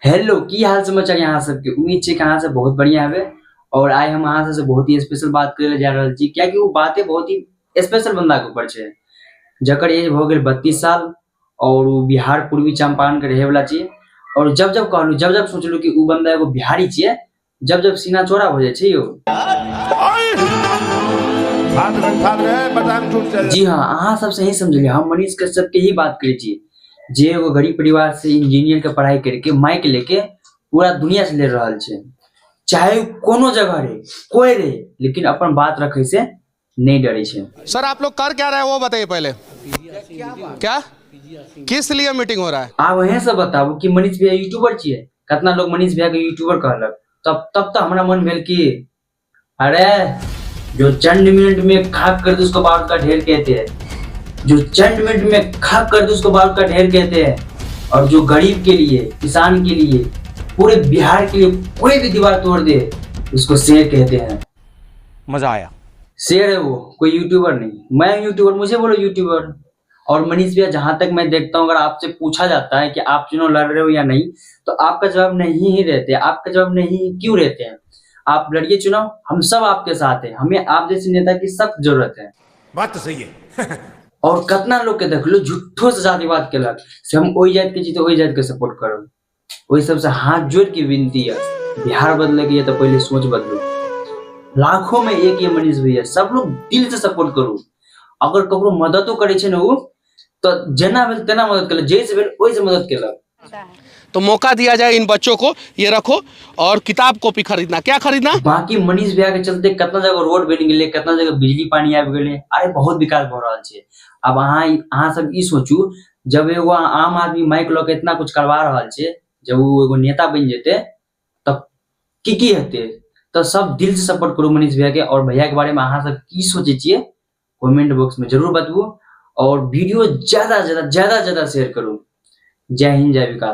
Hello की हाल समाचार यहाँ सबके उम्मीद है कि अहाँ सब बहुत बढ़िया हवे। और आइ हम अहाँ से बहुत ही स्पेशल बात करे जा रहल छी, क्या कि वो बातें बहुत ही स्पेशल बंदा के ऊपर छे, जकर एज हो गेल 32 साल और वो बिहार पूर्वी चंपारण के रहे वाला छी। और जब जब कहलू जब जब सोचलू कि वो बंदा एगो बिहारी छे, जब जब सीना चौड़ा हो जाए छे यो। जी हाँ, अहाँ सब सही समझलिए, हम मनीष कश्यप के ही बात करे छी, जे एगो गरीब परिवार से इंजीनियर के पढ़ाई करके माइक लेके पूरा दुनिया से ले रहल छे। चाहे कोनो जगह रहे, कोई रहे, लेकिन अपन बात रखे से नहीं डरे छे। सर आप लोग कर क्या रहे हैं वो बताइए पहले। क्या किस लिए मीटिंग हो रहा है? आप वहीं से बताबू कि मनीष भैया यूट्यूबर छिए। कितना लोग मनीष भैया के यूट्यूबर कहलक, तब तो हमरा मन भेल कि अरे जो चंद मिनट में खाक कर दे उसको बारूद का ढेर कहते हैं, जो चंद मिनट में खाक कर दे उसको बारूद का ढेर कहते हैं। और जो गरीब के लिए, किसान के लिए, पूरे बिहार के लिए कोई भी दीवार तोड़ दे उसको शेर कहते हैं। मजा आया। शेर है वो, कोई यूट्यूबर नहीं। मैं यूट्यूबर, मुझे बोलो यूट्यूबर। और मनीष भैया, जहां तक मैं देखता हूँ, अगर आपसे पूछा जाता है कि आप चुनाव लड़ रहे हो या नहीं, तो आपका जवाब नहीं ही रहते। आपका जवाब नहीं क्यों रहते हैं? आप लड़िए चुनाव, हम सब आपके साथ हैं। हमें आप जैसे नेता की सख्त जरूरत है। बात तो सही है। और कितना लोग के देख लो झूठो से जातिवाद केलक से हम ओई जात के छी तो ओई जात के सपोर्ट करब। वही सबसे हाथ जोड़ के विनती है, बिहार बदले के लिए तो पहले सोच बदलो। लाखों में एक ये मनीष भैया, सब लोग दिल से सपोर्ट करो। अगर ककरो मददो करे छे ना वो, तो जना भेल तेना मदद केलक, जैसे भेल ओइसे मदद केलक। तो मौका दिया जाए इन बच्चों को, ये रखो और किताब कॉपी खरीदना। क्या खरीदना? बाकी मनीष भैया के चलते कितना जगह रोड बन गेले, कितना जगह बिजली पानी आबि गेले। अरे बहुत विकास भ रहल छे। अब अहाँ सब ई सोचू, जब एगो आम आदमी माइक ल के इतना कुछ करवा रहल छे, जब वो एगो नेता बन जेते तब की हेते। तो सब दिल से सपोर्ट करू मनीष भैया के। और भैया के बारे में अहाँ सब की सोचे छिए कमेंट बॉक्स में जरूर बताबू। और वीडियो ज्यादा ज्यादा शेयर करू। जय हिंद, जय विकास।